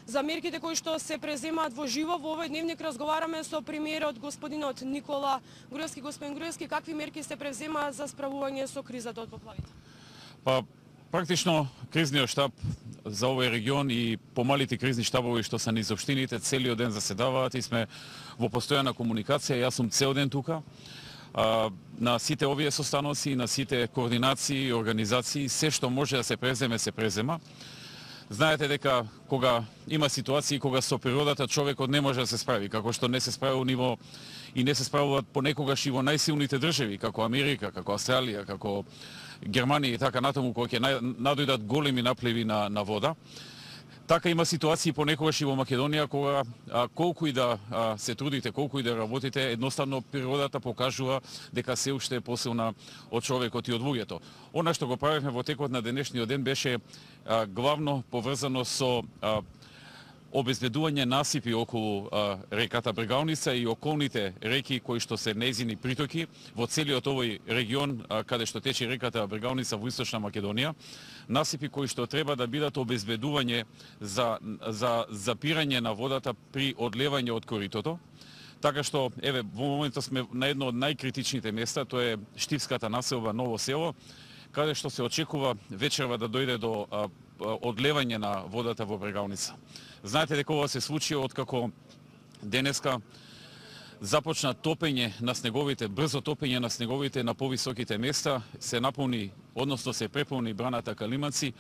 За мерките кои што се преземаат во живо, во овој дневник разговараме со премиерот господинот Никола Груевски. Господин Груевски, какви мерки се преземаат за справување со кризата од поплавите? Па, практично кризниот штаб за овој регион и помалите кризни штабови што се низ општините целиот ден заседаваат и сме во постојана комуникација. Јас сум цел ден тука. На сите овие состаноци, на сите координации и организации, се што може да се преземе, се презема. Знаете дека кога има ситуации кога со природата човекот не може да се справи, како што не се справи ниво и не се справуваат понекогаш и во најсилните држави, како Америка, како Австралија, како Германија и така натаму, кога ќе надојдат големи напливи на вода. Така има ситуации понекогаш и во Македонија кога колку и да се трудите, колку и да работите, едноставно природата покажува дека се уште е посилна од човекот и од луѓето. Она што го правевме во текот на денешниот ден беше главно поврзано со обезбедување насипи околу реката Брегалница и околните реки кои што се нејзини притоки во целиот овој регион каде што тече реката Брегалница во Источна Македонија. Насипи кои што треба да бидат обезбедување за запирање на водата при одлевање од коритото. Така што, еве, во моментот сме на едно од најкритичните места, тоа е Штипската населба Ново село, каде што се очекува вечерва да дојде до одлевање на водата во Брегалница. Знаете дека ова се случи откако денеска започна топење на снеговите, брзо топење на снеговите на повисоките места, се наполни, односно се преполни браната Калиманци,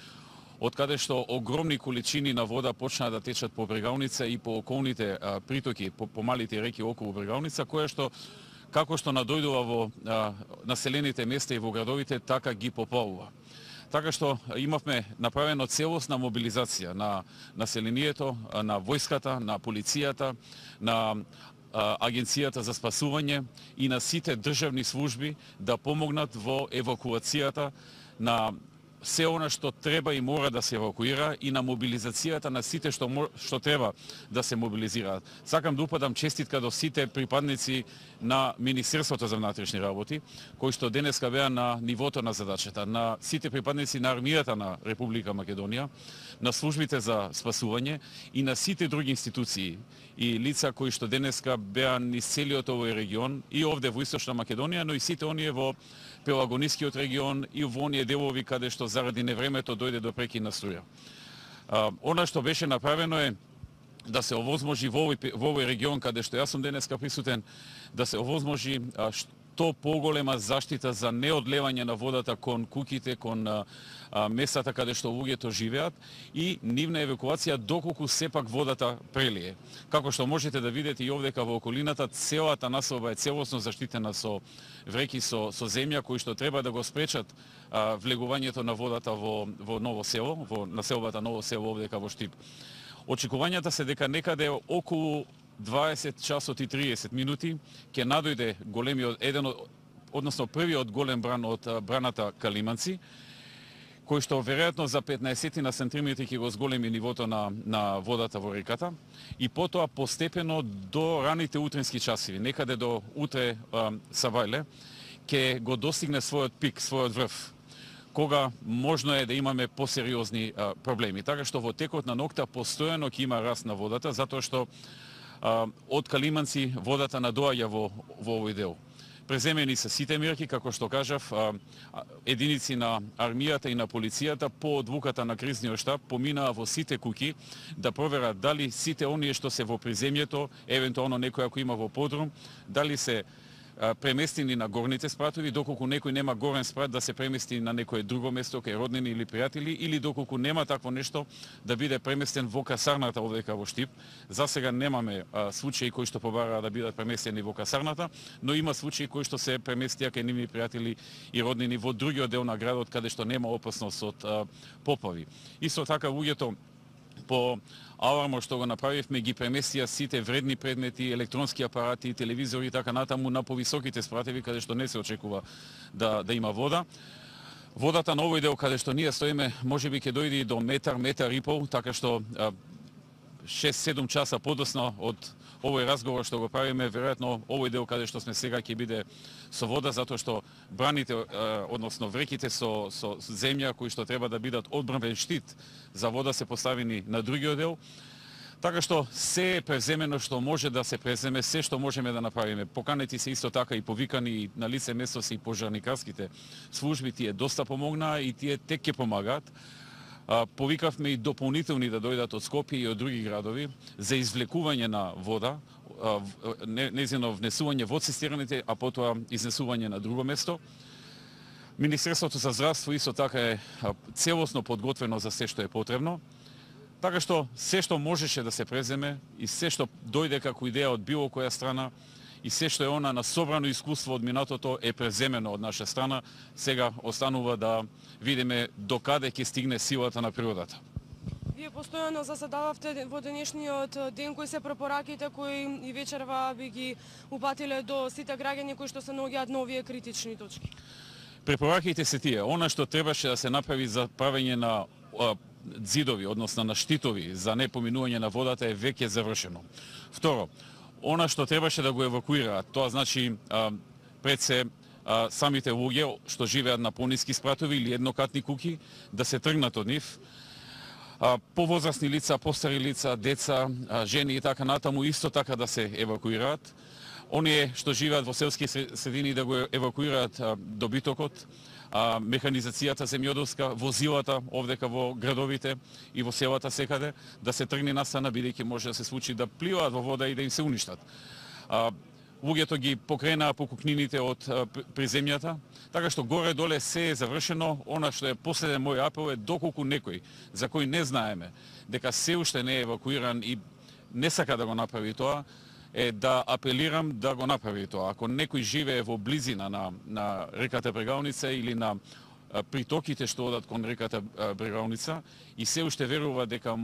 од каде што огромни количини на вода почнаа да течат по Брегалница и по околните притоки, по малите реки околу Брегалница, која што како што надојдува во населените места и во градовите, така ги поплавува. Така што имавме направено целосна мобилизација на населението, на војската, на полицијата, на Агенцијата за спасување и на сите државни служби да помогнат во евакуацијата на се она што треба и мора да се евакуира и на мобилизацијата на сите што треба да се мобилизираат. Сакам да упадам честитка до сите припадници на Министерството за внатрешни работи, кои што денеска беа на нивото на задачата, на сите припадници на армијата на Република Македонија, на службите за спасување и на сите други институции и лица кои што денеска беа низ целиот овој регион и овде во Источна Македонија, но и сите оние во Пелагонискиот регион и во оние делови каде што заради невремето дојде до прекин на струја. Она што беше направено е да се овозможи во овој регион каде што јас сум денеска присутен, да се овозможи што поголема заштита за неодлевање на водата кон куќите, кон местата каде што луѓето живеат и нивна евакуација доколку сепак водата прелие. Како што можете да видите и овдека во околината, целата населба е целосно заштитена со вреки со земја кои што треба да го спречат влегувањето на водата во Ново село, во населбата Ново село овдека во Штип. Очекувањата се дека некаде околу 20 часот и 30 минути ќе надојде односно првиот голем бран од браната Калиманци, кој што веројатно за 15 на сантиметри ќе го зголеми нивото на водата во реката и потоа постепено до раните утрински часови, некаде до утре сабајле, ќе го достигне својот пик, својот врв, кога можно е да имаме посериозни проблеми. Така што во текот на ноќта постојано ќе има раст на водата, затоа што од Калиманци водата надоаѓа во овој дел. Преземени се сите мерки, како што кажав, единици на армијата и на полицијата по одлуката на кризниот штаб поминаа во сите куќи да проверат дали сите оние што се во приземјето, евентуално некој ако има во подрум, дали се преместени на горните спратови, доколку некој нема горен спрат да се премести на некое друго место кај роднини или пријатели, или доколку нема такво нешто да биде преместен во касарната овдека во Штип. За сега немаме случаи кои што побараа да бидат преместени во касарната, но има случаи кои што се преместија кај нивни пријатели и роднини во другиот дел на градот каде што нема опасност од поплави. Исто така луѓето по алармо што го направивме ги преместија сите вредни предмети, електронски апарати, телевизори и така натаму на повисоките спратеви каде што не се очекува да има вода. Водата на овој дел каде што ние стоиме можеби ќе дојде до метар и пол, така што 6-7 часа подоцна од овој разговор што го правиме, веројатно овој дел каде што сме сега ќе биде со вода, затоа што браните, односно вреките со земја кои што треба да бидат одбранбен штит за вода се поставени на другиот дел. Така што се е преземено што може да се преземе, се што можеме да направиме. Поканети се исто така и повикани и на лице место се и пожарникарските служби, тие доста помогнаа и тие тек ќе помагаат. Повикавме и дополнителни да дојдат од Скопје и од други градови за извлекување на вода, незино внесување во цистерните, а потоа изнесување на друго место. Министерството за здравство исто така е целосно подготвено за се што е потребно. Така што се што можеше да се преземе и се што дојде како идеја од било која страна и се што е она на собрано искуство од минатото е преземено од наша страна, сега останува да видиме до каде ќе стигне силата на природата. Вие постојано заседававте во денешниот ден, кои се препораките кои и вечерва би ги упатиле до сите граѓани кои што се наоѓаат на овие критични точки? Препораките се тие. Она што требаше да се направи за правење на ѕидови, односно на штитови за непоминување на водата е веќе завршено. Второ, она што требаше да го евакуираат, тоа значи пред се самите луѓе што живеат на пониски спратови или еднокатни куќи, да се тргнат од нив. Повозрасни лица, постари лица, деца, жени и така натаму исто така да се евакуираат. Оние што живеат во селски средини да го евакуираат добитокот, механизацијата земјоделска, возилата овдека во градовите и во селата секаде, да се тргне настрана, бидејќи може да се случи да пливаат во вода и да им се уништат. Луѓето ги покренаа по кукнините од приземјата, така што горе-доле се е завршено. Она што е последен мој апел е доколку некој, за кој не знаеме, дека се уште не е евакуиран и не сака да го направи тоа, е да апелирам да го направи тоа. Ако некој живее во близина на реката Брегалница или на притоките што одат кон реката Брегалница и се уште верува дека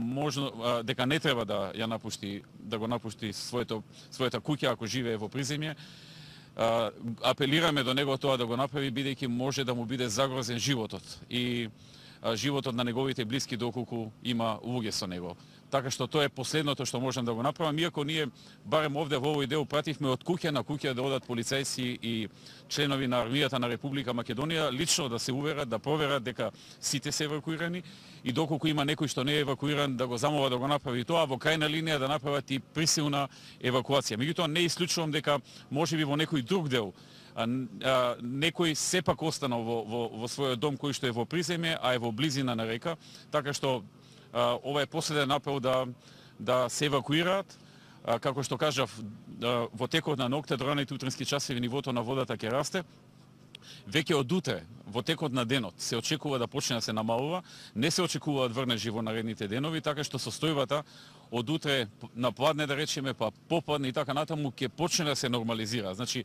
дека не треба да ја напушти, да го напушти својата куќа ако живее во приземје, апелираме до него тоа да го направи, бидејќи може да му биде загрозен животот и животот на неговите блиски доколку има луѓе со него. Така што тоа е последното што можам да го направам, иако ние барем овде во овој дел пративме од куќа на куќа да одат полицајци и членови на армијата на Република Македонија лично да се уверат, да проверат дека сите се евакуирани и доколку има некој што не е евакуиран да го замолат да го направи тоа, во крајна линија да направат и присилна евакуација. Меѓутоа не исклучувам дека можеби во некој друг дел некој сепак останал во својот дом кој што е во приземје, а е во близина на река, така што ова е последен апел да се евакуираат. Како што кажав, во текот на ноќта, до раните утрински часови нивото на водата ќе расте. Веќе од утре, во текот на денот, се очекува да почне да се намалува, не се очекува да врнежи во наредните денови, така што состојбата од утре на пладне, да речеме, па попладне и така натаму, ќе почне да се нормализира. Значи,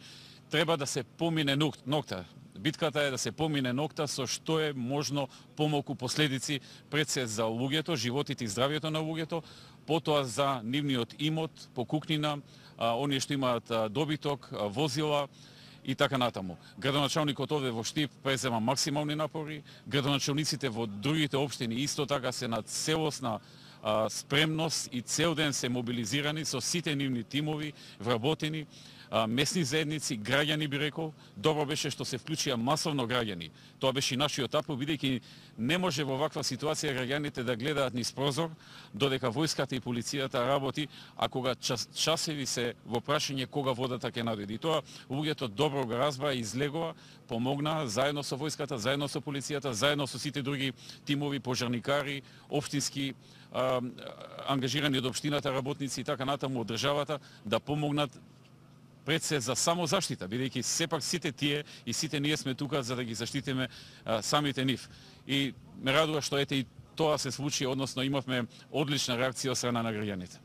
треба да се помине ноќта. Битката е да се помине ноќта со што е можно помалку последици пред се за луѓето, животите и здравјето на луѓето, потоа за нивниот имот, покукнина, оние што имаат добиток, возила и така натаму. Градоначалникот овде во Штип презема максимални напори, градоначалниците во другите општини исто така се на целосна спремност и цел ден се мобилизирани со сите нивни тимови, вработени, местни заедници, граѓани би рекол. Добро беше што се вклучија масовно граѓани. Тоа беше и нашиот апел, бидејќи не може во ваква ситуација граѓаните да гледаат низ прозор, додека војската и полицијата работи, а кога часеви се во прашање кога водата ќе надојде. И тоа луѓето добро го разбра и излегува, помогна заедно со војската, заедно со полицијата, заедно со сите други тимови, пожарникари, општински ангажирани од општината работници и така натаму од државата да помогнат пред се за самозаштита, бидејќи сепак сите тие и сите ние сме тука за да ги заштитиме самите нив. И ме радува што ете и тоа се случи, односно имавме одлична реакција од страна на граѓаните.